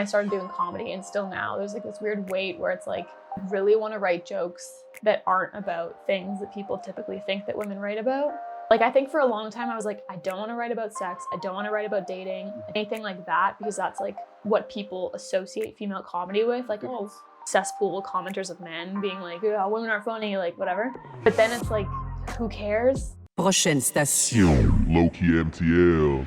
I started doing comedy, and still now there's like this weird weight where it's like, I really want to write jokes that aren't about things that people typically think that women write about. Like, I think for a long time I was like, I don't want to write about sex, I don't want to write about dating, anything like that, because that's like what people associate female comedy with, like, oh, cesspool commenters of men being like, yeah, women are funny, like whatever. But then it's like, who cares? Prochaine station. Lowkey MTL.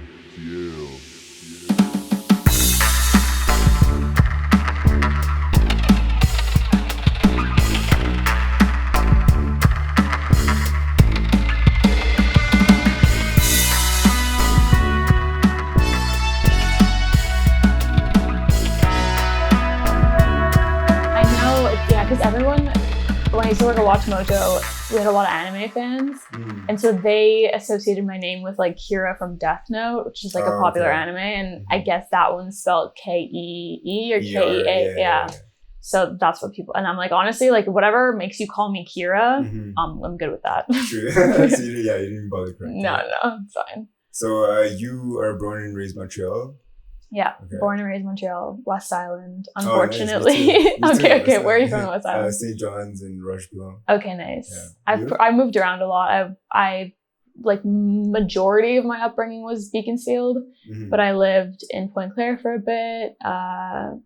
Because everyone, when I used to work at Watch Mojo, we had a lot of anime fans. And so they associated my name with like Kyra from Death Note, which is like a popular anime. And I guess that one's spelled K-E-E or K-E-A. Yeah. So that's what people, and I'm like, honestly, like whatever makes you call me Kyra, I'm good with that. True. So you didn't even bother correcting. No, it's fine. So you are born and raised Montreal? Yeah, okay. Born and raised Montreal, West Island, unfortunately. Nice. Me too. Okay, where are you from, West Island? St. John's and Rocheblanc. Okay, nice. Yeah. I moved around a lot. I like majority of my upbringing was Beaconsfield, but I lived in Pointe Claire for a bit,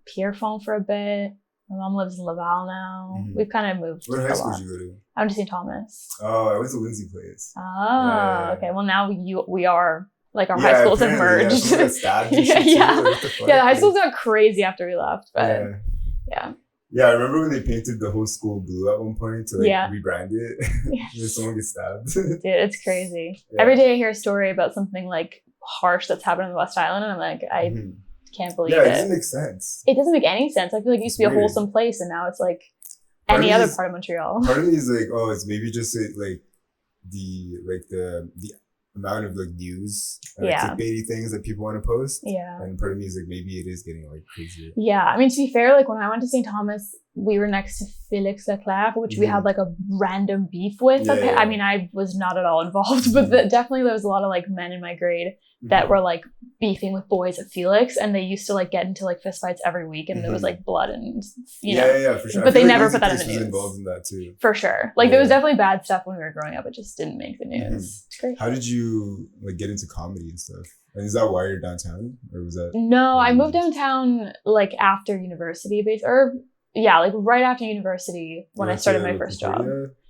Pierrefonds for a bit. My mom lives in Laval now. We've kind of moved. What high school did you go to? I went to St. Thomas. Oh, I went to Lindsay Place. Oh, okay. Well, now we are. Like our high schools have merged. Yeah, the high schools got crazy after we left, but yeah. I remember when they painted the whole school blue at one point to like rebrand it. Then someone gets stabbed. Dude, it's crazy. Yeah. Every day I hear a story about something like harsh that's happened in the West Island, and I'm like, I can't believe it. Yeah, it doesn't make sense. It doesnn't make any sense. I feel like it used to be a wholesome place, and now it's like any other part of Montreal. Part of me is like, oh, it's maybe just like the amount of like news clickbaity things that people want to post, and part of me is like, maybe it is getting like crazier. I mean, to be fair, like when I went to St. Thomas, we were next to Felix Leclerc, which we had like a random beef with. I mean, I was not at all involved, but definitely there was a lot of like men in my grade that were like beefing with boys at Felix, and they used to like get into like fistfights every week, and there was like blood and you know. For sure. But they never put that in the news. Involved in that too. For sure. Like there was definitely bad stuff when we were growing up. It just didn't make the news. It's great. How did you like get into comedy and stuff? And is that why you're downtown, or was that? No, I moved downtown like after university, like right after university when I started my first job.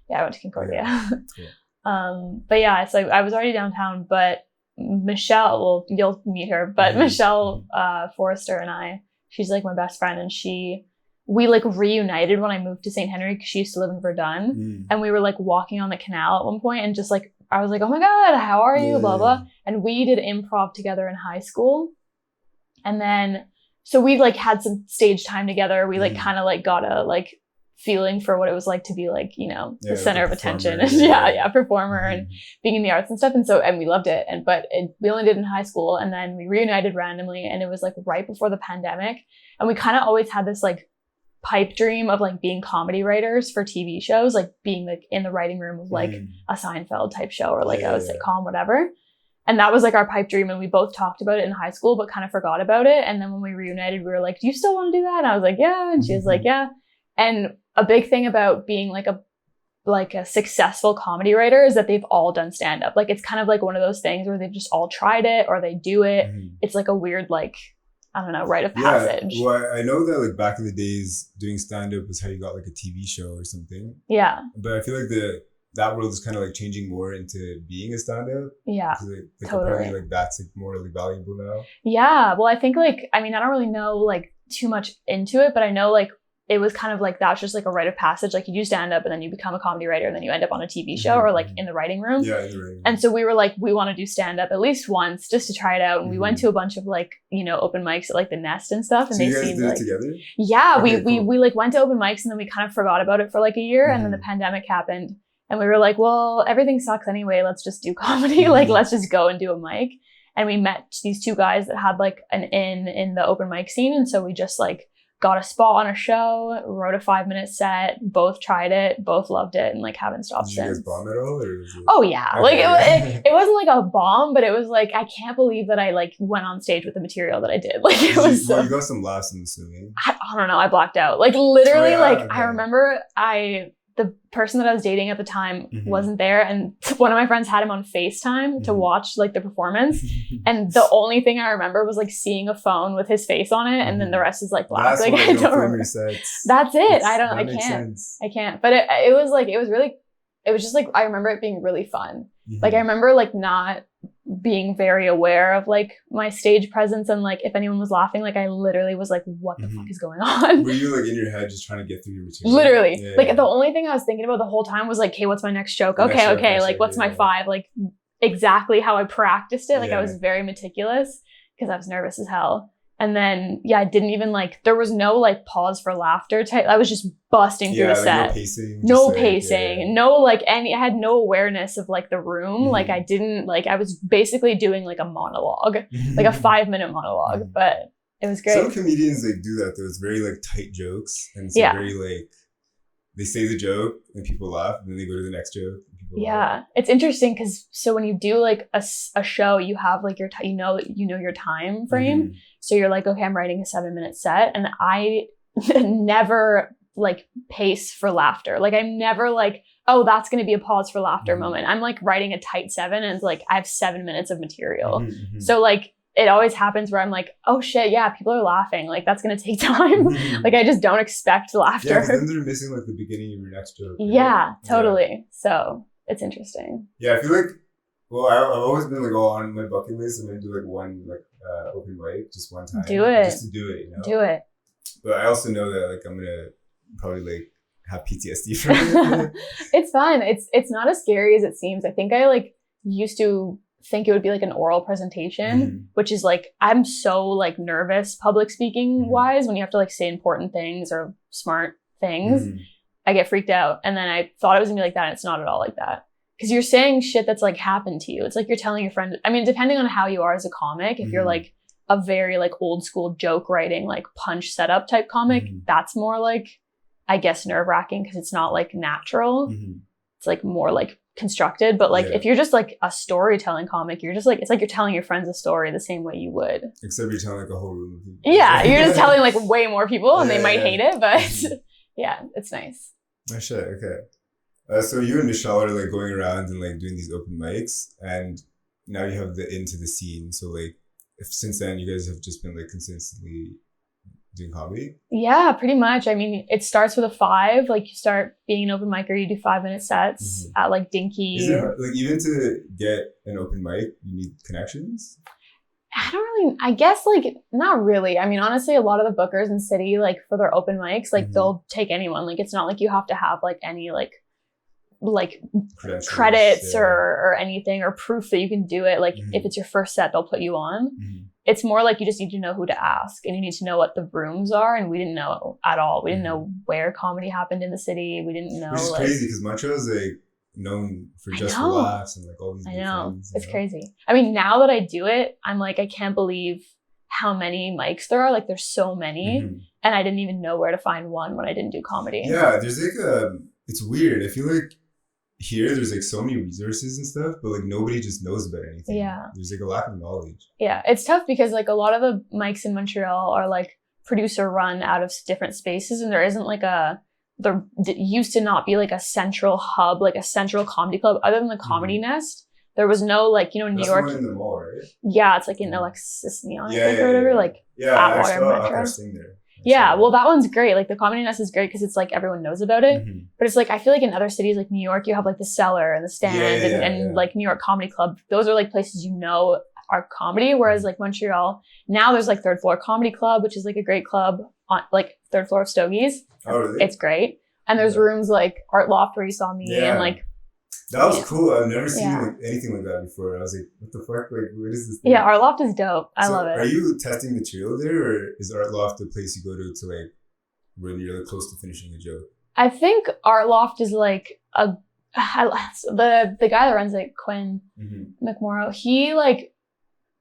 Yeah, I went to Concordia. Cool. But yeah, so I was already downtown, but Michelle, well, you'll meet her, but Michelle Forrester and she's like my best friend, and we like reunited when I moved to St. Henry because she used to live in Verdun, and we were like walking on the canal at one point, and just like I was like, oh my god, how are you, blah blah, and we did improv together in high school, and then so we like had some stage time together. We like kind of like got a like feeling for what it was like to be like, you know, the center of attention and performer and being in the arts and stuff. And we loved it. We only did it in high school, and then we reunited randomly, and it was like right before the pandemic. And we kind of always had this like pipe dream of like being comedy writers for TV shows, like being like in the writing room of like a Seinfeld type show or like a sitcom, whatever. And that was like our pipe dream. And we both talked about it in high school, but kind of forgot about it. And then when we reunited, we were like, do you still want to do that? And I was like, yeah. And she was like, yeah. And a big thing about being like a successful comedy writer is that they've all done stand-up. Like it's kind of like one of those things where they've just all tried it or they do it. It's like a weird, like, I don't know, rite of passage. Well, I know that like back in the days doing stand-up was how you got like a TV show or something. Yeah. But I feel like that world is kind of like changing more into being a stand-up. Yeah, like apparently like that's like more like valuable now. Yeah, well I think like, I mean, I don't really know like too much into it, but I know like it was kind of like that's just like a rite of passage. Like you do stand up and then you become a comedy writer and then you end up on a TV show or like in the writing room. Yeah, in the writing room. And so we were like, we want to do stand up at least once just to try it out. And we went to a bunch of like, you know, open mics at like the Nest and stuff. And so they you guys seemed did like, it together? Yeah, okay, we like went to open mics and then we kind of forgot about it for like a year. And then the pandemic happened and we were like, well, everything sucks anyway. Let's just do comedy. Like, let's just go and do a mic. And we met these two guys that had like an in the open mic scene. And so we just like got a spot on a show, wrote a 5-minute set, both tried it, both loved it, and like haven't stopped since. Did you guys bomb at all? Or was it... Oh yeah. Okay. Like it wasn't like a bomb, but it was like, I can't believe that I like went on stage with the material that I did. Like it was you got some laughs in the swimming. I don't know, I blacked out. Like literally, I remember the person that I was dating at the time wasn't there, and one of my friends had him on FaceTime to watch like the performance, and the only thing I remember was like seeing a phone with his face on it, and then the rest is like black. Like I don't remember. That's it. I can't. But it was just like, I remember it being really fun. Like I remember like not being very aware of like my stage presence, and like if anyone was laughing, like I literally was like, what the fuck is going on? Were you like in your head just trying to get through your material? Literally. Like the only thing I was thinking about the whole time was like, okay, what's my next joke? Okay, like what's my 5? Like exactly how I practiced it. Like I was very meticulous because I was nervous as hell. And then I didn't even like, there was no like pause for laughter type. I was just busting through the set. No pacing. No like I had no awareness of like the room. Like I didn't like, I was basically doing like a monologue, like a 5-minute monologue, but it was great. Some comedians like do that though. It's very like tight jokes, and it's very like, they say the joke and people laugh, and then they go to the next joke. It's interesting because so when you do like a show, you have like your you know your time frame. So you're like, okay, I'm writing a 7-minute set, and I never like pace for laughter. Like I'm never like, oh, that's going to be a pause for laughter moment. I'm like writing a tight 7, and it's like I have 7 minutes of material. So like it always happens where I'm like, oh shit, yeah, people are laughing. Like that's going to take time. Like I just don't expect laughter. Yeah, then they're missing like the beginning of your next joke. Right? Yeah, totally. So it's interesting. Yeah, I feel like, well, I've always been like, oh, on my bucket list, I'm going to do like one like open mic just one time. Do it. Just to do it, you know? Do it. But I also know that like I'm going to probably like have PTSD from it. It's fine. It's not as scary as it seems. I think I like used to think it would be like an oral presentation, which is like, I'm so like nervous public speaking wise when you have to like say important things or smart things. I get freaked out. And then I thought it was gonna be like that, and it's not at all like that. Because you're saying shit that's like happened to you. It's like you're telling your friend, I mean, depending on how you are as a comic, if you're like a very like old school joke writing, like punch setup type comic, that's more like, I guess, nerve-wracking because it's not like natural. It's like more like constructed. But like if you're just like a storytelling comic, you're just like, it's like you're telling your friends a story the same way you would. Except you're telling like a whole room of people. Yeah, you're just telling like way more people, and they might hate it, but yeah, it's nice. Oh shit, okay. So you and Michelle are like going around and like doing these open mics, and now you have the into the scene. So like, if since then you guys have just been like consistently doing comedy? Yeah, pretty much. I mean, it starts with a 5. Like you start being an open micer, you do 5-minute sets at like Dinky. Is it hard? Like even to get an open mic, you need connections? I guess like not really. I mean, honestly, a lot of the bookers in City, like for their open mics, like they'll take anyone. Like it's not like you have to have like any like credits or anything or proof that you can do it. Like if it's your first set, they'll put you on. It's more like you just need to know who to ask, and you need to know what the rooms are. And we didn't know at all. We didn't know where comedy happened in the city. We didn't know. Which is crazy because Montreal is like known for just for laughs and like all these things. It's crazy. I mean, now that I do it, I'm like, I can't believe how many mics there are. Like there's so many, and I didn't even know where to find one when I didn't do comedy. Yeah, there's like it's weird. I feel like here there's like so many resources and stuff, but like nobody just knows about anything. Yeah, there's like a lack of knowledge. Yeah, it's tough because like a lot of the mics in Montreal are like producer run out of different spaces, and there isn't like there used to not be like a central hub, like a central comedy club other than the Comedy Nest. There was no like, you know, New York. One in the mall, right? Yeah, it's like in Alexis Neon, I think, or whatever. Like Atwater Metro. Yeah, well, that one's great. Like the Comedy Nest is great because it's like everyone knows about it. But it's like, I feel like in other cities like New York, you have like the Cellar and the Stand and like New York Comedy Club. Those are like places you know are comedy. Whereas like Montreal, now there's like Third Floor Comedy Club, which is like a great club on like third floor of Stogie's. Oh, really? It's great. And there's rooms like Art Loft where you saw me and like. That was cool. I've never seen like anything like that before. I was like, what the fuck? Like, what is this thing? Yeah, Art Loft is dope. I love it. Are you testing material there, or is Art Loft the place you go to like when you're like close to finishing a joke? I think Art Loft is like the guy that runs it, Quinn McMorrow. He like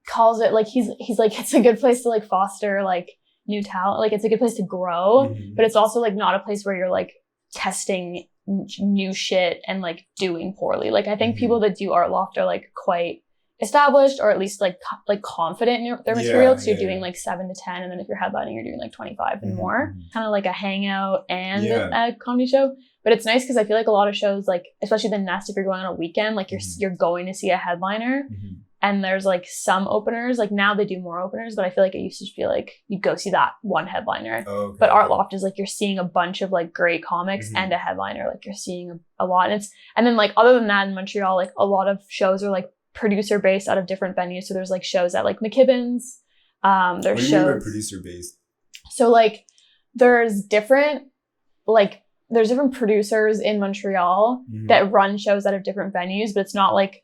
calls it like he's like it's a good place to like foster like new talent. Like it's a good place to grow, Mm-hmm. but it's also like not a place where you're like testing new shit and like doing poorly. Like I think Mhm. people that do Art Loft are like quite established or at least like confident in their material, because you're doing like 7 to 10, and then if you're headlining you're doing like 25 and Mhm, more. mhm. Kind of like a hangout and Yeah. a comedy show. But it's nice because I feel like a lot of shows, like especially the Nest, if you're going on a weekend, like Mhm. you're going to see a headliner. Mhm. And there's like some openers, like now they do more openers, but I feel like it used to be like you'd go see that one headliner. Oh, okay. But Art Loft is like you're seeing a bunch of like great comics Mhm. and a headliner. Like you're seeing a lot. And then like other than that in Montreal, like a lot of shows are like producer based out of different venues. So there's like shows at like McKibben's. What There's do you mean by shows. producer based? So like there's different producers in Montreal Mhm. that run shows out of different venues, but it's not like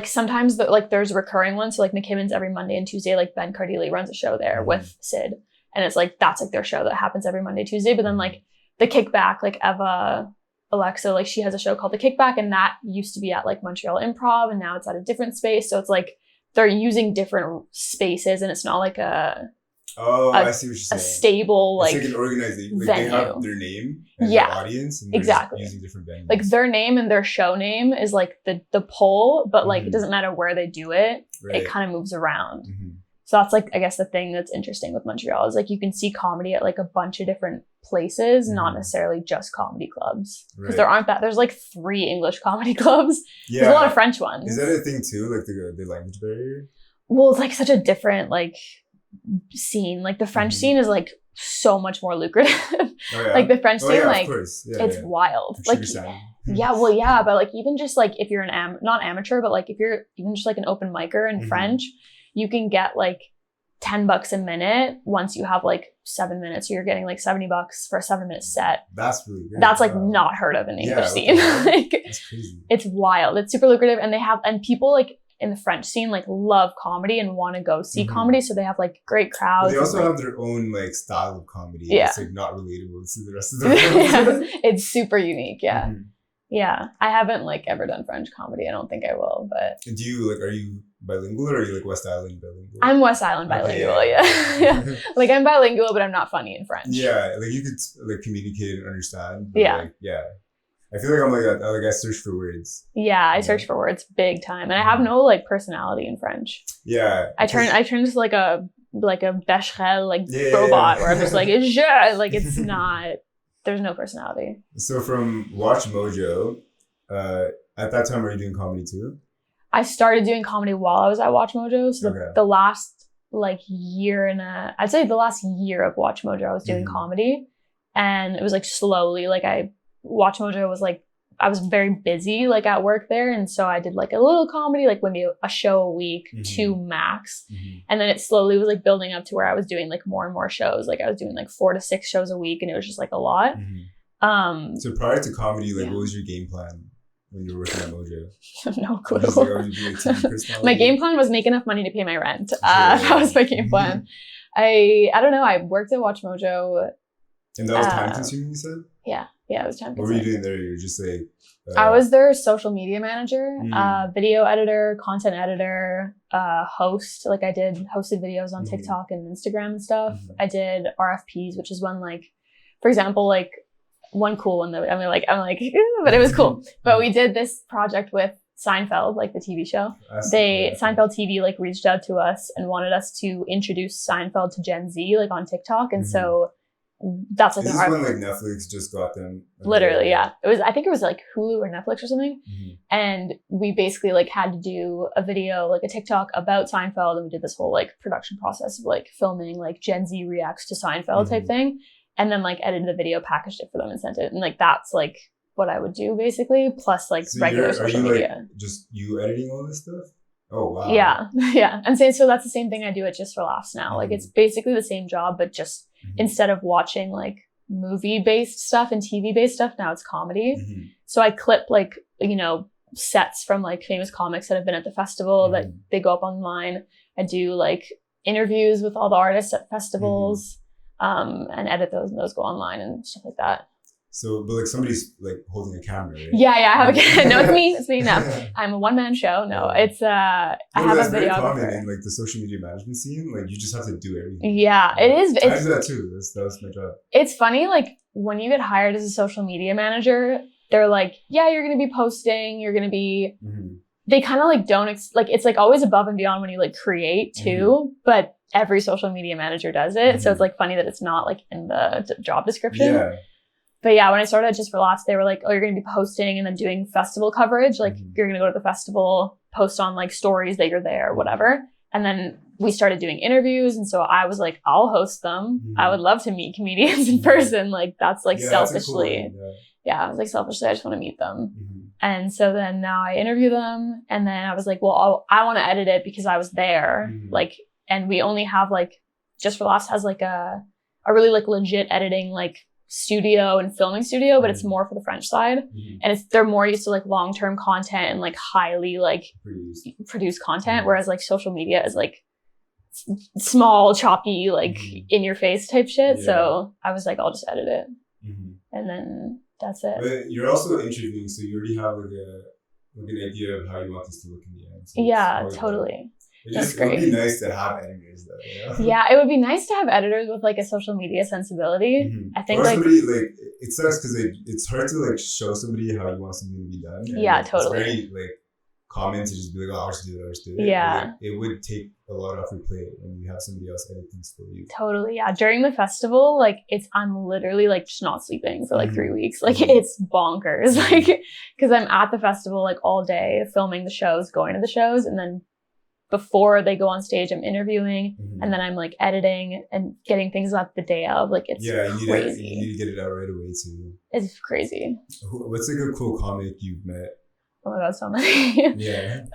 sometimes there's recurring ones. So like McKibben's every Monday and Tuesday, like Ben Cardilli runs a show there Mhm. with Sid. And it's like, that's like their show that happens every Monday, Tuesday. But then like the Kickback, like Alexa, like she has a show called The Kickback, and that used to be at like Montreal Improv, and now it's at a different space. So it's like they're using different spaces, and it's not like I see what you're saying. a stable It's like like an organization. Like venue. they have their name and Yeah, their audience, and they're exactly. just using different venues. like their name and their show name is like the poll, but like Mhm. it doesn't matter where they do it. Right. It kind of moves around. Mhm. So that's like, I guess the thing that's interesting with Montreal is like you can see comedy at like a bunch of different places, not Mhm. necessarily just comedy clubs. Because Right. there's like 3 English comedy clubs. Yeah. There's a lot of French ones. Is that a thing too? Like the language barrier? Well, it's like such a different like scene. Like the French Mhm. scene is like so much more lucrative. Oh, yeah. Like the French scene, yeah, like of course. Yeah, it's yeah. wild. Like Like Sugar Sam. yeah, well, yeah, but like even just like if you're not amateur, but like if you're even just like an open micer in Mhm. French, you can get like $10 a minute once you have like 7 minutes. So you're getting like $70 for a 7-minute set. That's really good. That's like Wow. not heard of in the Yeah, English what the scene. hell? Like That's crazy. it's wild. It's super lucrative, and people like in the French scene like love comedy and want to go see Mhm. comedy. So they have like great But crowds. they also and, have their own like style of comedy. Yeah. It's like not relatable to the rest of the world. yeah, it's super unique. Yeah. Mhm. Yeah. I haven't like ever done French comedy. I don't think I will, but And are you bilingual or are you like West Island bilingual? I'm West Island Okay, bilingual. Yeah. Yeah. Like I'm bilingual, but I'm not funny in French. Yeah, like you could like communicate and understand. But, Yeah. like, yeah. I feel like I'm like I search for words. Yeah, I Yeah. search for words big time, and I have no like personality in French. Yeah. I turn into like a Becherel like Yeah, yeah, robot yeah. where I'm just like je, like it's not. There's no personality. So from Watch Mojo, at that time were you doing comedy too? I started doing comedy while I was at Watch Mojo. So Okay. the last like I'd say the last year of Watch Mojo, I was doing Mhm. comedy, and it was like slowly like Watch Mojo was like I was very busy like at work there, and so I did like a little comedy, like maybe a show a week, Mhm. 2 max, Mhm. and then it slowly was like building up to where I was doing like more and more shows. Like I was doing like 4 to 6 shows a week, and it was just like a lot. Mhm. So prior to comedy, like Yeah. what was your game plan when you were working at Mojo? No clue. Just like, oh, you'd be a TV personality? My game plan was make enough money to pay my rent. Yeah. That was my game plan. I don't know. I worked at Watch Mojo. And that was time consuming, you said? Yeah, it was time What were you consuming. doing there? You were just like I was their social media manager, Mm. video editor, content editor, host. Like I hosted videos on Mhm. TikTok and Instagram and stuff. Mhm. I did RFPs, which is when like, for example, like one cool one that I'm like, but it was cool. But we did this project with Seinfeld, like the TV show. Seinfeld TV like reached out to us and wanted us to introduce Seinfeld to Gen Z like on TikTok, and Mhm. so that's like This an is art. when like Netflix just got them. Literally, yeah. I think it was like Hulu or Netflix or something. Mhm. And we basically like had to do a video, like a TikTok about Seinfeld. And we did this whole like production process of like filming like Gen Z reacts to Seinfeld type Mhm. thing. And then like edited the video, packaged it for them and sent it. And like, that's like what I would do basically. Plus like So regular are social you media. like just you editing all this stuff? Oh wow. Yeah. Yeah. And so that's the same thing I do at Just for Laughs now. Like Mhm. it's basically the same job, but just Mhm. instead of watching like movie-based stuff and TV-based stuff, now it's comedy. Mhm. So I clip like, sets from like famous comics that have been at the festival that Mhm. they go up online. I do like interviews with all the artists at festivals, and edit those, and those go online and stuff like that. So, but like somebody's like holding a camera, right? Yeah, I have a no, it's me. No, I'm a one-man show. No, it's I have a videographer. Very common in like the social media management scene. Like you just have to do everything. Yeah, it is. I do that too. That was my job. It's funny, like when you get hired as a social media manager, they're like, yeah, you're gonna be posting, you're gonna be. They kind of like don't like it's like always above and beyond when you like create too, but every social media manager does it. So it's like funny that it's not like in the job description. Yeah. But yeah, when I started at Just for Laughs, they were like, oh, you're going to be posting and then doing festival coverage. Like you're going to go to the festival, post on like stories that you're there, whatever. And then we started doing interviews. And so I was like, I'll host them. I would love to meet comedians in person. Like that's like selfishly. I was like, selfishly, I just want to meet them. And so then now I interview them. And then I was like, well, I want to edit it because I was there. Like, and we only have like, Just for Laughs has like a really like legit editing like studio and filming studio, but it's more for the French side. And they're more used to like long-term content and like highly like produced content. Whereas like social media is like small, choppy, like in your face type shit. So I was like, I'll just edit it. And then that's it. But you're also interviewing, so you already have like an idea of how you want this to look in the end. So yeah, totally. It would be nice to have editors though, you know? Yeah, it would be nice to have editors with like a social media sensibility. I think like somebody like it sucks because it's hard to like show somebody how you want something to be done. Yeah, totally. It's very like common to just be like, oh, I'll just do it. Yeah. Like, it would take a lot off your plate when you have somebody else edit things for you. Totally, yeah. During the festival, like I'm literally like just not sleeping for like 3 weeks. Like it's bonkers. Like because I'm at the festival like all day, filming the shows, going to the shows, and then before they go on stage, I'm interviewing, and then I'm like editing and getting things up the day of. Like it's crazy. You need to get it out right away too. It's crazy. What's like a cool comic you've met? Oh my god, so many.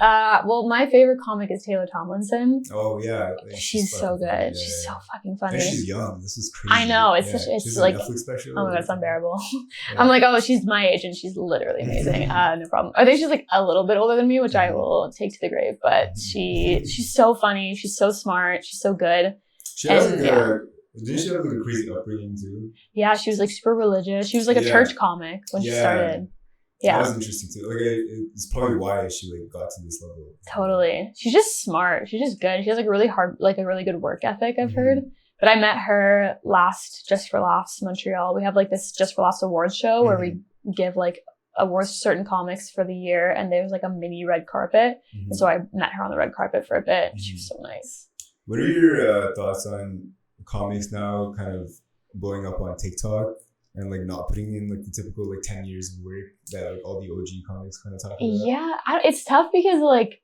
Well, my favorite comic is Taylor Tomlinson. Oh yeah, she's so good. Yeah, she's so fucking funny. And she's young. This is crazy. I know. It's like Netflix special. Oh my god, it's unbearable. I'm like, oh, she's my age and she's literally amazing. No problem. I think she's like a little bit older than me, which I will take to the grave. But she's so funny. She's so smart. She's so good. She has like didn't she have like a crazy upbringing too? Yeah, she was like super religious. She was like a church comic when she started. Yeah, that was interesting too. Like it's probably why she like got to this level. Totally, she's just smart. She's just good. She has like a really good work ethic. I've heard. But I met her last Just for Laughs Montreal. We have like this Just for Laughs awards show where we give like awards to certain comics for the year, and there was like a mini red carpet. And so I met her on the red carpet for a bit. She was so nice. What are your thoughts on comics now, kind of blowing up on TikTok? And like not putting in like the typical like 10 years of work that like all the OG comics kind of talk about. Yeah, it's tough because like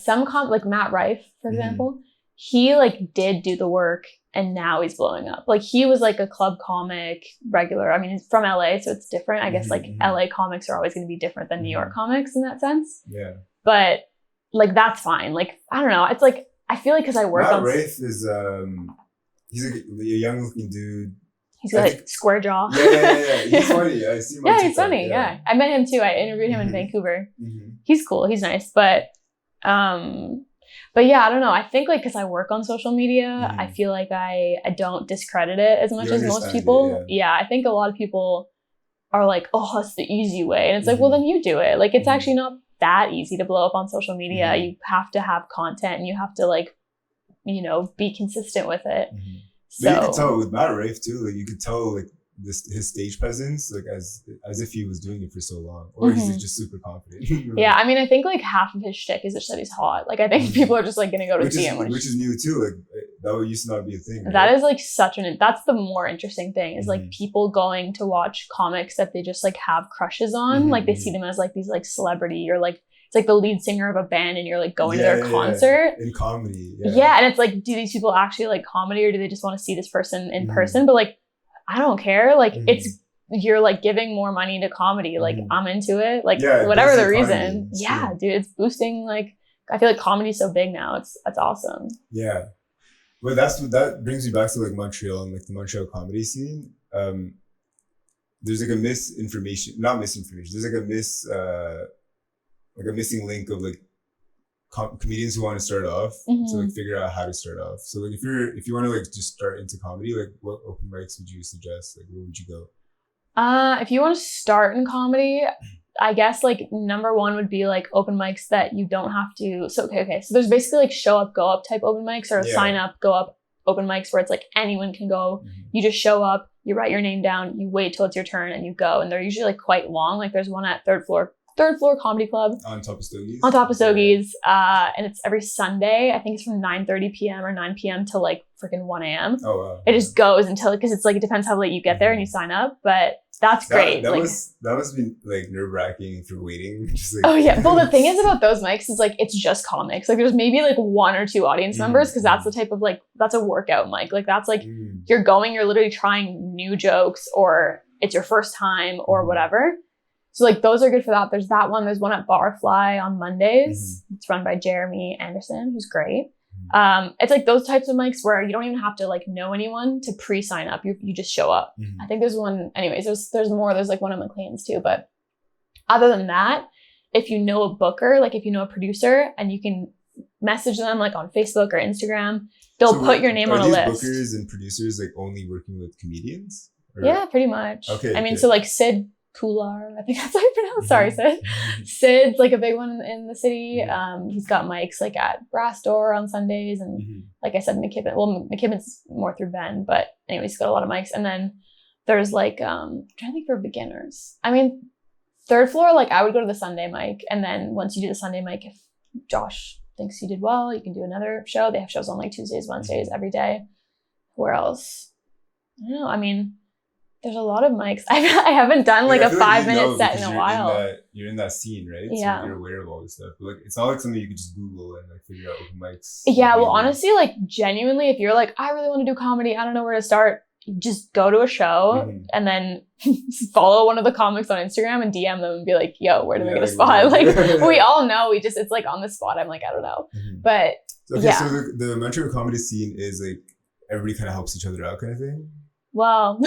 some like Matt Rife, for example, he like did do the work and now he's blowing up. Like he was like a club comic regular. I mean, he's from LA, so it's different. I guess like LA comics are always going to be different than New York comics in that sense. Yeah. But like that's fine. Like I don't know. It's like I feel like because I work on. Matt Rife is he's a young looking dude. He's got like square jaw. Yeah. He's funny. I see him on TikTok. He's funny. Yeah. I met him too. I interviewed him in Vancouver. He's cool. He's nice. But yeah, I don't know. I think like because I work on social media, I feel like I don't discredit it as much as most people. Yeah. I think a lot of people are like, oh, that's the easy way. And it's like, well, then you do it. Like it's actually not that easy to blow up on social media. You have to have content and you have to like, you know, be consistent with it. But you could tell with Matt Rife too, like you could tell like his stage presence, like as if he was doing it for so long, or he's just super confident. Yeah, I mean, I think like half of his shtick is just that he's hot. Like I think people are just like gonna go to see him, which is new too. Like that used to not be a thing. Right? That is like that's the more interesting thing is like people going to watch comics that they just like have crushes on, like they see them as like these like celebrity or like. It's like the lead singer of a band and you're like going to their concert. In comedy. Yeah. And it's like, do these people actually like comedy or do they just want to see this person in person? But like, I don't care. Like you're like giving more money to comedy. Like I'm into it. Like whatever the reason. Yeah, dude, it's boosting. Like, I feel like comedy's so big now. That's awesome. Yeah. Well, that brings me back to like Montreal and like the Montreal comedy scene. There's like there's like a missing link of like comedians who want to start off to like figure out how to start off. So like if you want to like just start into comedy, like what open mics would you suggest? Like where would you go? If you want to start in comedy, I guess like number one would be like open mics that you don't have to. So okay. So there's basically like show up, go up type open mics, or sign up, go up open mics where it's like anyone can go. You just show up, you write your name down, you wait till it's your turn, and you go. And they're usually like quite long. Like there's one at third floor comedy club on top of Stogies. And it's every Sunday. I think it's from 9:30 p.m. or 9 p.m. to like freaking 1 a.m. Oh wow. It just goes until, because it's like, it depends how late you get there and you sign up, but that's great. That must be like nerve-wracking for waiting. Just like... Oh yeah. Well, the thing is about those mics is like, it's just comics. Like there's maybe like 1 or 2 audience members, because that's the type of like, that's a workout mic. Like that's like, you're literally trying new jokes, or it's your first time or whatever. So like those are good for that. There's that one. There's one at Barfly on Mondays. It's run by Jeremy Anderson, who's great. It's like those types of mics where you don't even have to like know anyone to pre-sign up. You just show up. I think there's one, anyways, there's more. There's like one at McLean's too. But other than that, if you know a booker, like if you know a producer and you can message them like on Facebook or Instagram, they'll put your name on a list. Are these bookers and producers like only working with comedians? Or... Yeah, pretty much. Okay. I mean, so like Sid Kular, I think that's how you pronounce. Sorry, Sid. Sid's like a big one in the city. He's got mics like at Brass Door on Sundays, and like I said, McKibben. Well, McKibben's more through Ben, but anyways, he's got a lot of mics. And then there's like I'm trying to think for beginners. I mean, third floor, like I would go to the Sunday mic, and then once you do the Sunday mic, if Josh thinks you did well, you can do another show. They have shows on like Tuesdays, Wednesdays, every day. Where else? I don't know. I mean, there's a lot of mics. I haven't done like a 5-minute set in a while. You're in that scene, right? Yeah. So you're aware of all this stuff. But like, it's not like something you can just Google and like figure out open mics. Yeah, well, honestly, like genuinely, if you're like, I really want to do comedy, I don't know where to start, just go to a show and then follow one of the comics on Instagram and DM them and be like, yo, where do we get a spot? Like, we all know, it's like on the spot. I'm like, I don't know. But okay, so the Montreal comedy scene is like, everybody kind of helps each other out kind of thing? Well,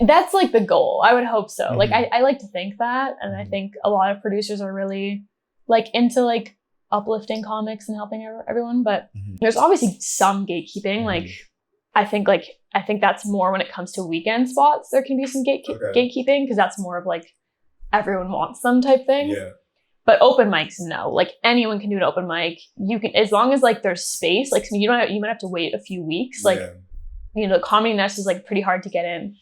that's like the goal. I would hope so. Like I like to think that. And I think a lot of producers are really like into like uplifting comics and helping everyone. But there's obviously some gatekeeping. Like I think that's more when it comes to weekend spots. There can be some gatekeeping, because that's more of like everyone wants them type thing. Yeah. But open mics, no. Like anyone can do an open mic. You can, as long as like there's space. Like you might have to wait a few weeks. Like. Yeah. You know, Comedy Nest is like pretty hard to get in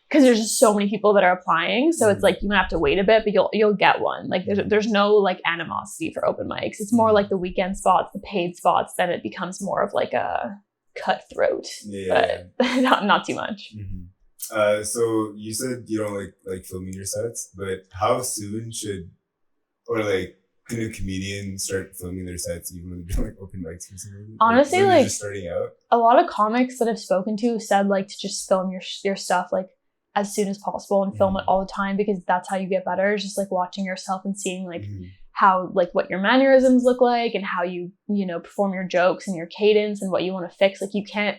because there's just so many people that are applying. So it's like you might have to wait a bit, but you'll get one. Like there's no like animosity for open mics. It's more like the weekend spots, the paid spots. Then it becomes more of like a cutthroat, but not too much. So you said you don't like filming your sets, but how soon can a comedian start filming their sets even when they're doing like open mics or something? Honestly, like just starting out? A lot of comics that I've spoken to said like to just film your stuff like as soon as possible and film it all the time, because that's how you get better. It's just like watching yourself and seeing like how like what your mannerisms look like and how you perform your jokes and your cadence and what you want to fix. Like you can't,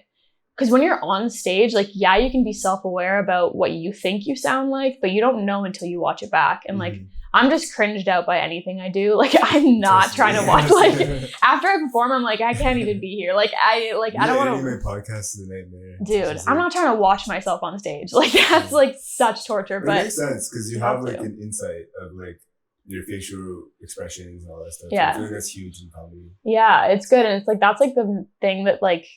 because when you're on stage, like yeah, you can be self-aware about what you think you sound like, but you don't know until you watch it back. And like I'm just cringed out by anything I do. Like I'm not trying to watch. Like after I perform, I'm like, I can't even be here. Like I don't want to. My podcast is a nightmare, dude. I'm not trying to watch myself on stage. Like that's like such torture. But it makes sense because you have like an insight of like your facial expressions and all that stuff. Yeah, so I feel like that's huge in comedy. Yeah, it's good, and it's like that's like the thing that like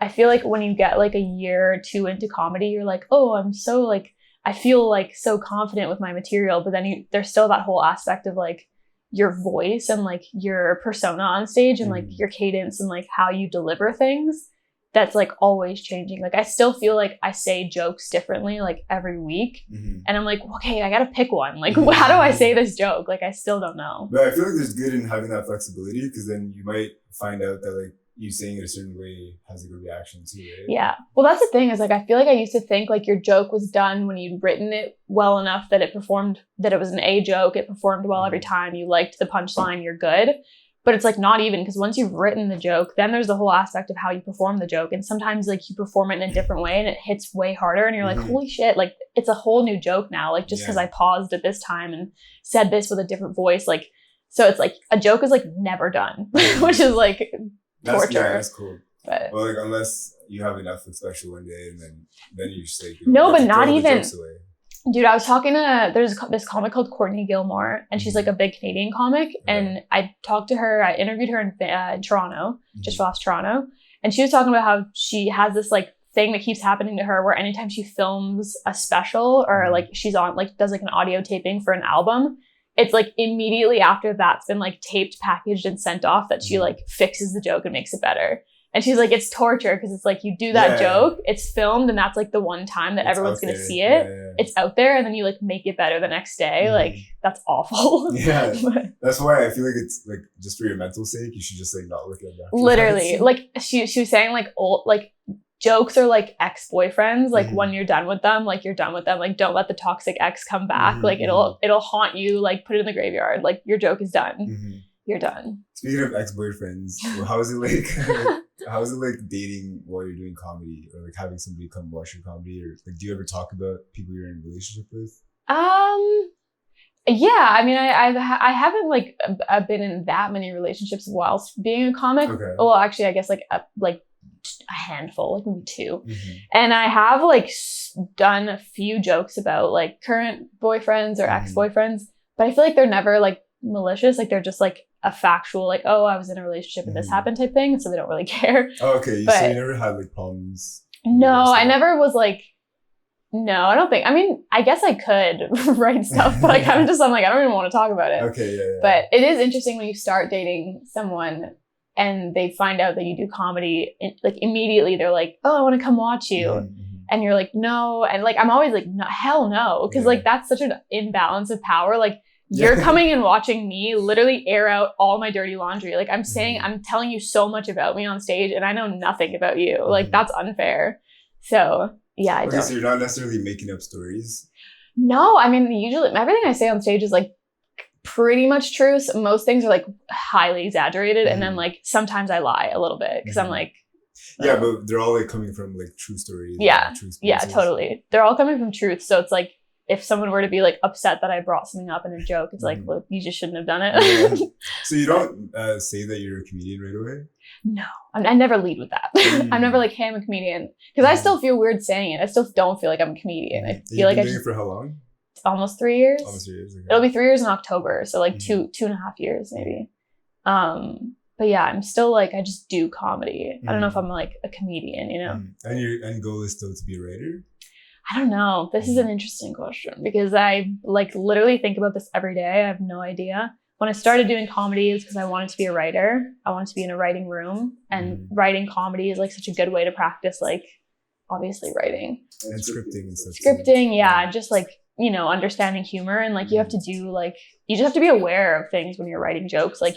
I feel like when you get like a year or two into comedy, you're like, oh, I'm so like. I feel like so confident with my material, but then there's still that whole aspect of like your voice and like your persona on stage and like your cadence and like how you deliver things. That's like always changing. Like I still feel like I say jokes differently like every week, and I'm like, okay, I gotta pick one. Like how do I say this joke? Like I still don't know. But I feel like there's good in having that flexibility, because then you might find out that like you saying it a certain way has a good reaction too, right? Yeah. Well, that's the thing is like, I feel like I used to think like your joke was done when you'd written it well enough that it performed, that it was an A joke. It performed well every time. You liked the punchline, you're good. But it's like not even, because once you've written the joke, then there's the whole aspect of how you perform the joke. And sometimes like you perform it in a different way and it hits way harder. And you're like, holy shit, like it's a whole new joke now. Like just because I paused at this time and said this with a different voice. Like, so it's like a joke is like never done, which is like torture. That's cool. But well, like unless you have a Netflix special one day and then you just like no, but not even. Dude, I was talking to, there's this comic called Courtney Gilmore, and she's like a big Canadian comic. And I talked to her, I interviewed her in Toronto, just last Toronto. And she was talking about how she has this like thing that keeps happening to her where anytime she films a special or like she's on, like does like an audio taping for an album, it's like immediately after that's been like taped, packaged, and sent off that she like fixes the joke and makes it better. And she's like, it's torture because it's like you do that joke, it's filmed, and that's like the one time that everyone's going to see it. It's out there, and then you like make it better the next day. Like, that's awful. Yeah. That's why I feel like it's like just for your mental sake, you should just like not look at that. Literally. Like she was saying like old, like jokes are like ex-boyfriends. Like when you're done with them, like you're done with them. Like don't let the toxic ex come back. Like it'll haunt you. Like put it in the graveyard. Like your joke is done. You're done. Speaking of ex-boyfriends, how is it like? How is it like dating while you're doing comedy, or like having somebody come watch your comedy, or like do you ever talk about people you're in a relationship with? Yeah, I mean, I haven't like been in that many relationships whilst being a comic. Okay. Well, actually, I guess like a handful, like maybe two. And I have like done a few jokes about like current boyfriends or ex-boyfriends, but I feel like they're never like malicious. Like they're just like a factual, like, oh, I was in a relationship and this happened type thing. So they don't really care. Oh, okay. So you never had like problems? No, I never was like, no, I don't think. I mean, I guess I could write stuff, but I kind of just, I'm like, I don't even want to talk about it. Okay, yeah. But it is interesting when you start dating someone and they find out that you do comedy, like immediately they're like, oh, I want to come watch you. And you're like, no. And like, I'm always like, no, hell no. Because like, that's such an imbalance of power. Like, you're coming and watching me literally air out all my dirty laundry. Like I'm saying, I'm telling you so much about me on stage and I know nothing about you. Like that's unfair. So yeah, I don't. So you're not necessarily making up stories? No, I mean, usually everything I say on stage is like pretty much true. So most things are like highly exaggerated. And then like sometimes I lie a little bit because I'm like, yeah, but they're all like coming from like true stories. Yeah. Yeah, totally. They're all coming from truth. So it's like, if someone were to be like upset that I brought something up in a joke, it's like, well, you just shouldn't have done it. So you don't say that you're a comedian right away? No, I never lead with that. I'm never like, hey, I'm a comedian. Because I still feel weird saying it. I still don't feel like I'm a comedian. I feel like You've been doing it for how long? Almost 3 years. Almost 3 years. Okay. It'll be 3 years in October. So like 2.5 years maybe. But yeah, I'm still like, I just do comedy. I don't know if I'm like a comedian, you know? And your end goal is still to be a writer? I don't know. This is an interesting question because I like literally think about this every day. I have no idea. When I started doing comedy, it's because I wanted to be a writer. I wanted to be in a writing room, and writing comedy is like such a good way to practice, like obviously writing and scripting and stuff. Scripting, yeah, just like, you know, understanding humor, and like you have to do like, you just have to be aware of things when you're writing jokes. Like,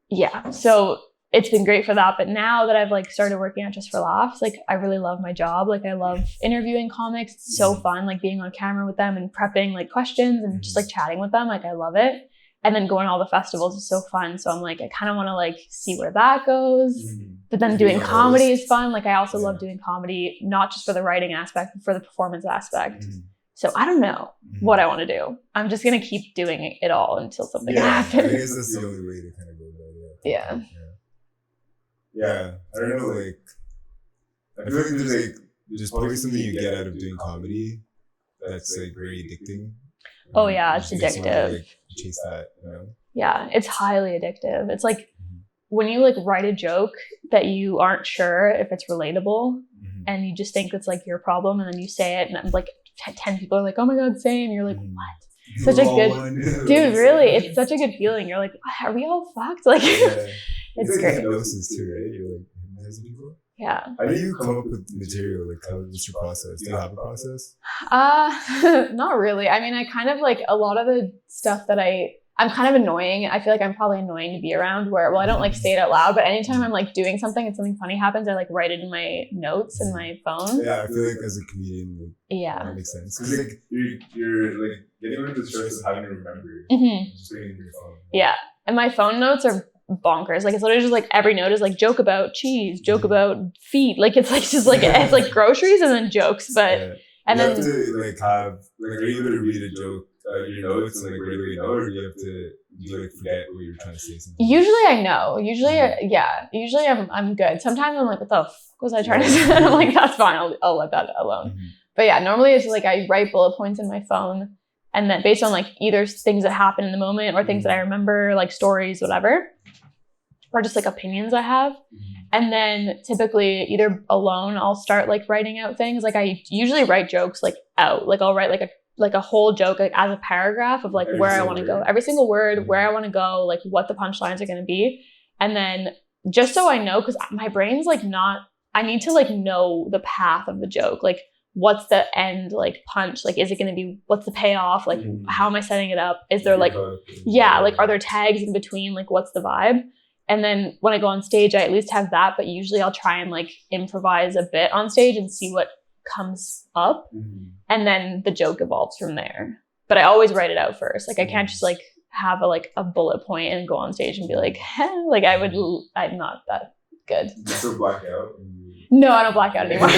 yeah. So it's been great for that. But now that I've like started working at Just for Laughs, like I really love my job. Like I love interviewing comics. It's so fun, like being on camera with them and prepping like questions and just like chatting with them. Like I love it. And then going to all the festivals is so fun. So I'm like, I kind of want to like see where that goes. But then doing comedy is fun. Like I also love doing comedy, not just for the writing aspect, but for the performance aspect. So I don't know what I want to do. I'm just going to keep doing it all until something happens. I guess that's the only way to kind of go about it. Yeah, I don't know, like, I feel like there's probably something you get out of doing comedy that's like very addicting. Oh yeah, it's addictive. Like, chase that, you know? Yeah, it's highly addictive. It's like when you like write a joke that you aren't sure if it's relatable and you just think it's like your problem, and then you say it and like 10 people are like, oh my God, same. You're like, what? Such a good, dude, really, it's such a good feeling. You're like, are we all fucked? Like, it's like great. Hypnosis too, right? You're like hypnotizing people. Yeah. How do you come up with material? Like, what's your process? Do you have a process? Not really. I mean, I kind of like a lot of the stuff that I'm kind of annoying. I feel like I'm probably annoying to be around where, well, I don't like say it out loud, but anytime I'm like doing something and something funny happens, I like write it in my notes in my phone. Yeah, I feel like as a comedian, like, that makes sense. Because like you're like getting rid of the stress of having to remember. Just writing in your phone. Yeah, and my phone notes are bonkers. Like it's literally just like every note is like joke about cheese, joke about feet. Like it's like just like it's like groceries and then jokes. But and you then have to like have like, are you able to read a joke? Your notes and like right away know, or do you have to like forget what you're trying to say? Something? Usually I know. Usually Usually I'm good. Sometimes I'm like, what the fuck was I trying to say? And I'm like, that's fine. I'll let that alone. But yeah, normally it's like I write bullet points in my phone, and then based on like either things that happen in the moment or things that I remember, like stories, whatever, or just like opinions I have. And then typically either alone, I'll start like writing out things. Like I usually write jokes like out, like I'll write like a whole joke like as a paragraph of like where I want to go, every single word, where I want to go, like what the punchlines are going to be. And then just so I know, because my brain's like I need to like know the path of the joke. Like what's the end like punch? Like, is it going to be, what's the payoff? Like, how am I setting it up? Is there like, like, are there tags in between? Like, what's the vibe? And then when I go on stage, I at least have that, but usually I'll try and like improvise a bit on stage and see what comes up. And then the joke evolves from there. But I always write it out first. Like I can't just like have a bullet point and go on stage and be like, like I'm not that good. You still black out? No, I don't black out anymore.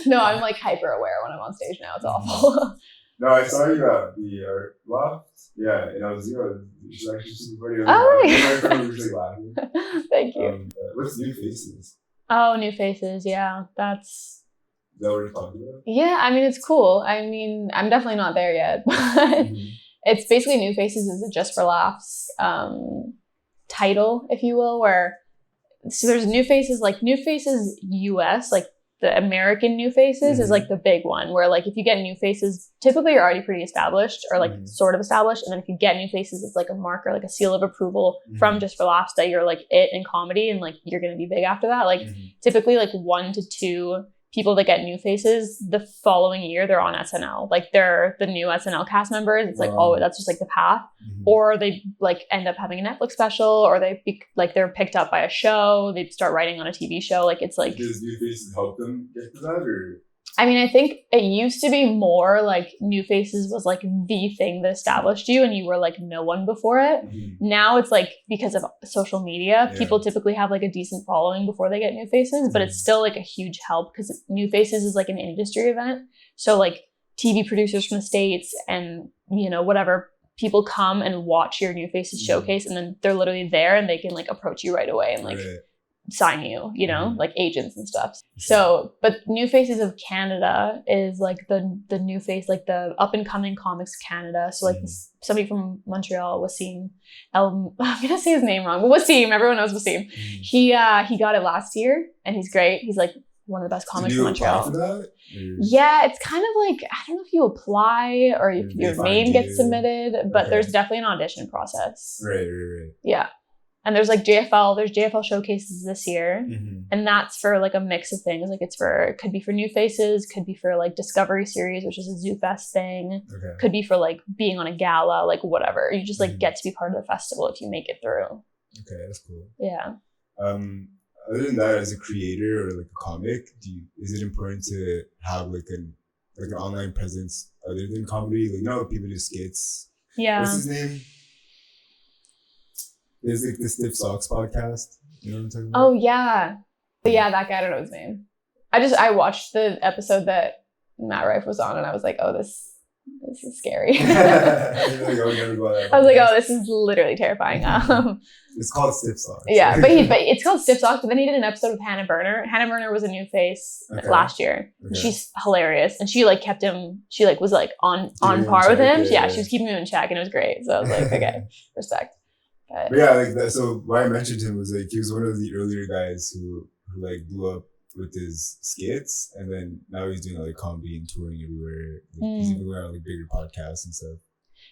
No, I'm like hyper aware when I'm on stage now. It's awful. No, I saw you at the loft. Yeah, and I was, she's actually super funny. Oh, thank you. What's New Faces? Oh, New Faces. Yeah, Is that what you're talking about? Yeah, I mean, it's cool. I mean, I'm definitely not there yet, but it's basically New Faces is a Just for Laughs title, if you will, so there's New Faces, like New Faces US, like the American New Faces is like the big one, where like if you get New Faces, typically you're already pretty established or like sort of established. And then if you get New Faces, it's like a marker, like a seal of approval from Just for Laughs that you're like it in comedy and like you're going to be big after that. Like typically like 1 to 2 people that get New Faces the following year, they're on SNL. Like they're the new SNL cast members. It's like, oh, that's just like the path. Or they like end up having a Netflix special, or they're picked up by a show. They start writing on a TV show. Like it's like. Does New Faces help them get to that, or? I mean, I think it used to be more like New Faces was like the thing that established you and you were like no one before it. Now it's like because of social media, people typically have like a decent following before they get New Faces, but it's still like a huge help because New Faces is like an industry event. So like TV producers from the States and, whatever, people come and watch your New Faces showcase, and then they're literally there and they can like approach you right away and like sign you, like agents and stuff. So, but New Faces of Canada is like the new face, like the up and coming comics Canada. So like somebody from Montreal, Wasim, I'm gonna say his name wrong, but Wasim, everyone knows Wasim. He got it last year and he's great. He's like one of the best comics in Montreal. Yeah, it's kind of like, I don't know if you apply or if your name gets submitted, but there's definitely an audition process. Right. Yeah. And there's like JFL showcases this year. And that's for like a mix of things. Like could be for New Faces, could be for like Discovery Series, which is a Zoo Fest thing. Could be for like being on a gala, like whatever. You just like get to be part of the festival if you make it through. Okay, that's cool. Yeah. Other than that, as a creator or like a comic, is it important to have like an online presence other than comedy? Like, people do skits. Yeah. What's his name? There's like the Stiff Socks podcast. You know what I'm talking about? Oh yeah. But yeah, that guy, I don't know his name. I watched the episode that Matt Rife was on and I was like, oh, this is scary. I was like, oh, this is literally terrifying. It's called Stiff Socks. Yeah, but it's called Stiff Socks. But then he did an episode with Hannah Berner. Hannah Berner was a New Face last year. She's hilarious, and she like kept him. She like was like on par with him. Yeah, she was keeping him in check, and it was great. So I was like, okay, respect. But yeah, like that. So why I mentioned him was like he was one of the earlier guys who like blew up with his skits, and then now he's doing like comedy and touring everywhere. Like, he's even going on like bigger podcasts and stuff.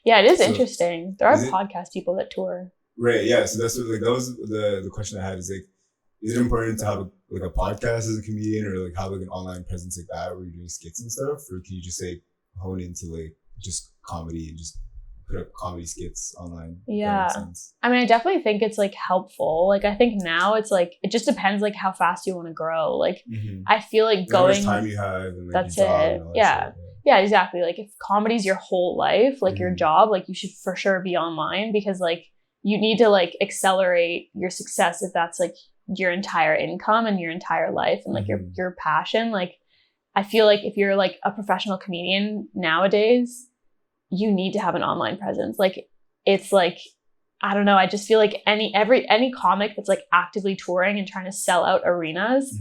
Yeah, it is interesting. There are podcast people that tour. Right. Yeah. So that's what that was the question I had is like, is it important to have a podcast as a comedian or like have like an online presence like that where you're doing skits and stuff, or can you just like hone into like just comedy and just put up comedy skits online? Yeah. I mean, I definitely think it's like helpful. Like I think now it's like it just depends like how fast you want to grow. Like I feel like how much time you have and like that's it. Yeah, exactly. Like if comedy's your whole life, like your job, like you should for sure be online because like you need to like accelerate your success if that's like your entire income and your entire life and like your passion. Like I feel like if you're like a professional comedian nowadays, you need to have an online presence. Like it's like, I don't know, I just feel like any comic that's like actively touring and trying to sell out arenas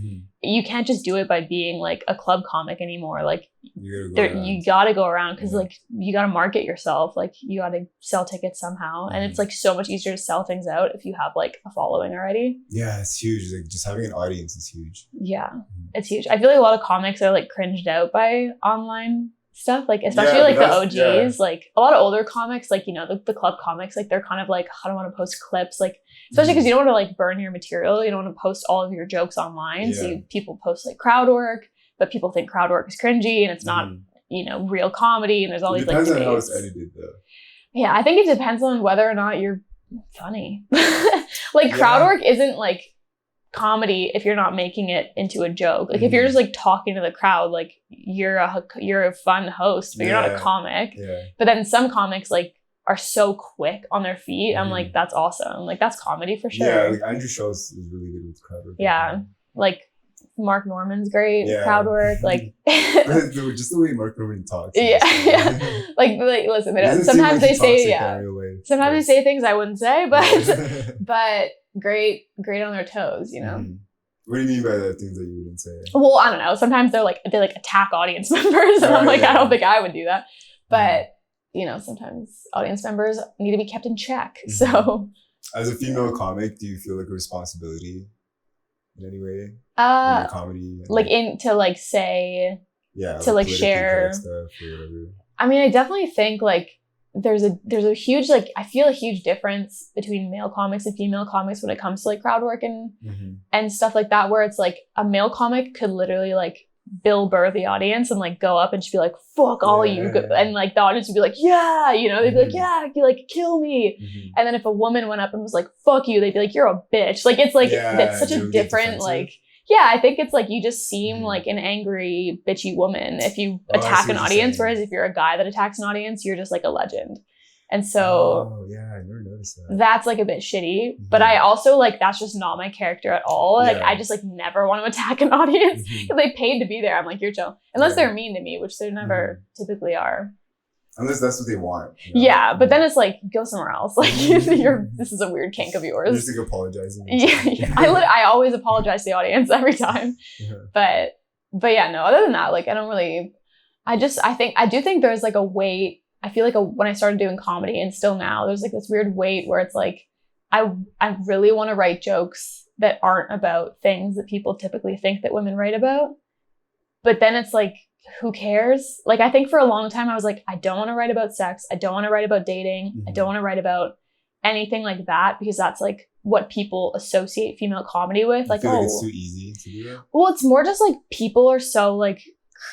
you can't just do it by being like a club comic anymore. Like you you gotta go around because like you gotta market yourself. Like you gotta sell tickets somehow, and it's like so much easier to sell things out if you have like a following already. Yeah, it's huge. Like just having an audience is huge. Yeah, it's huge. I feel like a lot of comics are like cringed out by online stuff, like especially like the OGs, like a lot of older comics, like, you know, the club comics, like they're kind of like, I don't want to post clips, like especially because you don't want to like burn your material, you don't want to post all of your jokes online, so people post like crowd work, but people think crowd work is cringy and it's not, you know, real comedy, and there's all these like depends on how it's edited though. Yeah, I think it depends on whether or not you're funny. Like crowd work isn't like comedy if you're not making it into a joke. Like if you're just like talking to the crowd, like you're a fun host, but you're not a comic. But then some comics like are so quick on their feet. I'm like, that's awesome. Like that's comedy for sure. Yeah, like Andrew Schultz is really good with crowd work. Yeah, like Mark Norman's great crowd work. Like just the way Mark Norman talks. like listen, sometimes they say sometimes they say things I wouldn't say, but great on their toes, you know. What do you mean by that? Things that you wouldn't say? Well, I don't know. Sometimes they attack audience members, and I'm like, I don't think I would do that. But you know, sometimes audience members need to be kept in check. So, as a female comic, do you feel like a responsibility in any way? In comedy, like to like say, to like share stuff or whatever. I mean, I definitely think like there's a huge, like, I feel a huge difference between male comics and female comics when it comes to like crowd work and stuff like that, where it's like a male comic could literally like Bill Burr the audience and like go up and just be like, fuck all you, and like the audience would be like, yeah, you know, they'd be like, yeah, you like kill me. And then if a woman went up and was like, fuck you, they'd be like, you're a bitch. Like it's like that's such a different like, yeah, I think it's like you just seem like an angry, bitchy woman if you attack an audience, whereas if you're a guy that attacks an audience, you're just like a legend. And so I never noticed that. That's like a bit shitty. But I also like, that's just not my character at all. Like I just like never want to attack an audience because they paid to be there. I'm like, you're chill. Unless they're mean to me, which they never typically are. Unless that's what they want. You know? Yeah, but then it's like, go somewhere else. Like this is a weird kink of yours. You're just like apologizing. I always apologize to the audience every time. But yeah, no, other than that, like I don't really, I do think there's like a weight. I feel like when I started doing comedy and still now, there's like this weird weight where it's like, I really want to write jokes that aren't about things that people typically think that women write about. But then it's like, who cares? Like, I think for a long time I was like, I don't want to write about sex. I don't want to write about dating. I don't want to write about anything like that because that's like what people associate female comedy with. Like, like it's too easy to do that? Well, it's more just like people are so like,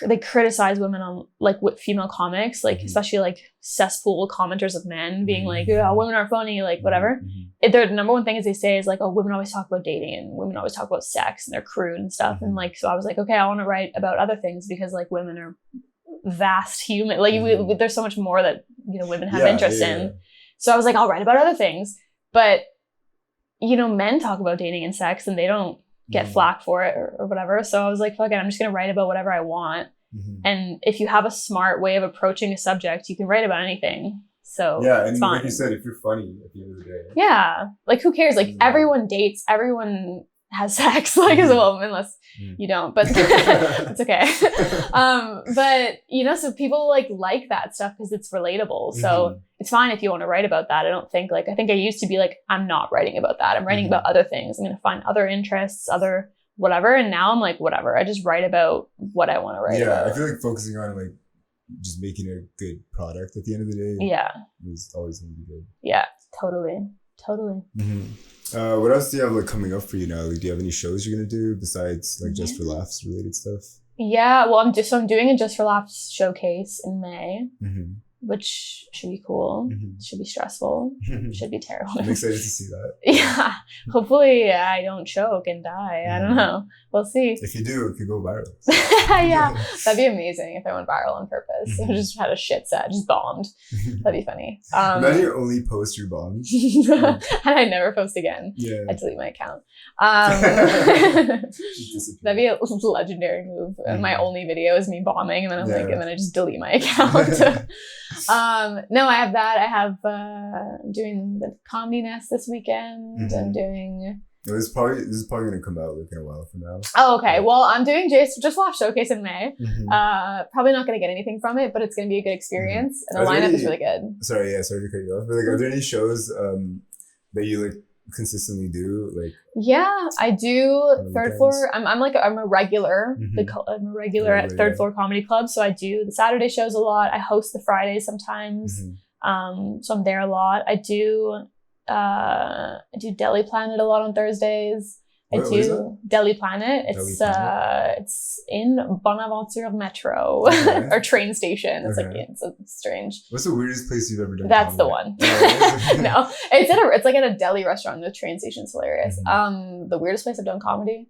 they criticize women on like with female comics, like especially like cesspool commenters of men being like, oh, women are funny, like whatever. Their number one thing is they say is like, oh, women always talk about dating and women always talk about sex and they're crude and stuff. And like, so I was like, okay, I want to write about other things because like women are vast human, like there's so much more that, you know, women have interest in. So I was like, I'll write about other things. But, you know, men talk about dating and sex and they don't get flack for it or whatever. So I was like, fuck it, I'm just gonna write about whatever I want. And if you have a smart way of approaching a subject, you can write about anything. So yeah, and it's fine. Like you said, if you're funny at the end of the day. Yeah. Like who cares? Like everyone dates, everyone has sex, like as well, unless you don't, but it's okay. But you know, so people like that stuff because it's relatable. So it's fine if you want to write about that. I think I used to be like, I'm not writing about that. I'm writing about other things. I'm going to find other interests, other whatever. And now I'm like, whatever. I just write about what I want to write about. I feel like focusing on like just making a good product at the end of the day. Is always going to be good. Yeah, totally. What else do you have like coming up for you now? Like, do you have any shows you're gonna do besides like Just for Laughs related stuff? Yeah, well, I'm doing a Just for Laughs showcase in May, which should be cool. Should be stressful. Should be terrible. I'm excited to see that. Yeah, hopefully I don't choke and die. I don't know. We'll see. If you do, it could go viral. Yeah, that'd be amazing if I went viral on purpose. I just had a shit set, just bombed. That'd be funny. Imagine your only post your bombs. And I never post again. Yeah, I delete my account. That'd be a legendary move. My only video is me bombing, and then I'm like, and then I just delete my account. No, I have that. I have I'm doing the Comedy Nest this weekend. I'm doing This is probably gonna come out like in a while from now. Oh, okay. Well, I'm doing just Laugh Showcase in May. Mm-hmm. Probably not gonna get anything from it, but it's gonna be a good experience, and the lineup is really good. Sorry to cut you off. But like, are there any shows that you like consistently do? Like, yeah, I do Third Floor. I'm a regular. I'm a regular at Third Floor Comedy Club, so I do the Saturday shows a lot. I host the Fridays sometimes. So I'm there a lot. I do Deli Planet a lot on Thursdays. I do Deli Planet. It's in Bonaventure Metro or train station. It's it's strange. What's the weirdest place you've ever done? That's the one. No, it's like at a deli restaurant. The train station's hilarious. The weirdest place I've done comedy.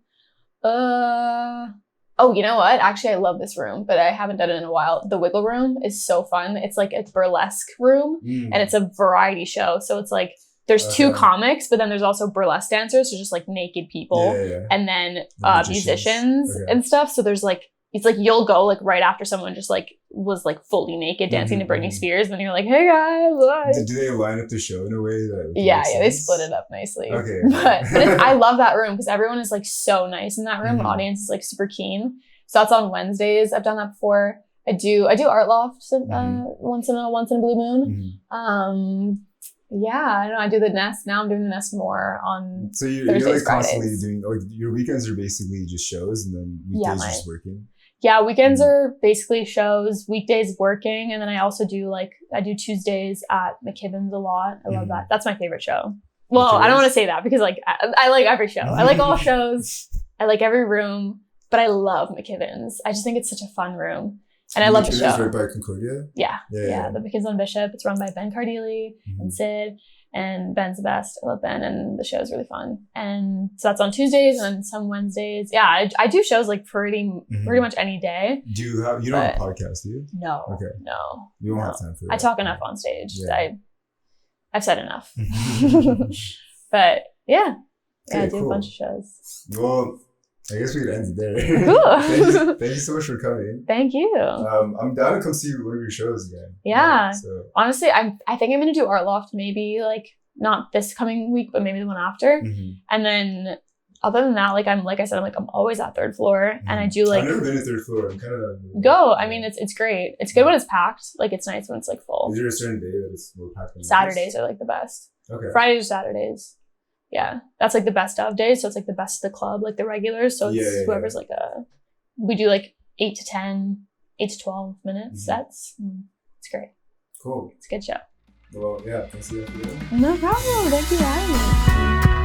Oh, you know what? Actually, I love this room, but I haven't done it in a while. The Wiggle Room is so fun. It's like a burlesque room, and it's a variety show. So it's like there's two comics, but then there's also burlesque dancers, so just like naked people, and then musicians and stuff. So there's like it's like you'll go like right after someone just like was like fully naked dancing to Britney Spears, and then you're like, hey guys, what? Do they line up the show in a way that they split it up nicely. Okay, but I love that room because everyone is like so nice in that room. The audience is like super keen. So that's on Wednesdays. I've done that before. I do Art Loft once in a blue moon. Yeah, I don't know. I do the Nest now. I'm doing the Nest more on Thursdays, you're like constantly Fridays. doing like your weekends are basically just shows, and then weekdays just working. Yeah, weekends are basically shows. Weekdays working, and then I also do I do Tuesdays at McKibben's a lot. I love that. That's my favorite show. Well, I don't want to say that because like I like every show. I like all shows. I like every room, but I love McKibben's. I just think it's such a fun room. And I love the show. Right by Concordia? Yeah. The McKibb's on Bishop. It's run by Ben Cardilli and Sid. And Ben's the best. I love Ben. And the show's really fun. And so that's on Tuesdays and then some Wednesdays. Yeah, I do shows like pretty much any day. You don't have a podcast, do you? No. Okay. No. You don't have time for that. I talk enough on stage. Yeah. I've said enough. But yeah. I do a bunch of shows. Well, I guess we could end it there. Cool. Thank you so much for coming. Thank you. I'm down to come see one of your shows again. Yeah. So. Honestly, I think I'm gonna do Art Loft maybe like not this coming week, but maybe the one after. And then other than that, I'm always at Third Floor, and I do like. I've never been to Third Floor. I'm kind of. Go. I mean, it's great. It's good when it's packed. Like it's nice when it's like full. Is there a certain day that it's more packed? Saturdays are like the best. Okay. Fridays or Saturdays. Yeah, that's like the best of days. So it's like the best of the club, like the regulars. So it's whoever's like we do like 8 to 12 minutes sets. It's great. Cool. It's a good show. Well, yeah, thanks again for that. No problem. Thank you for having me.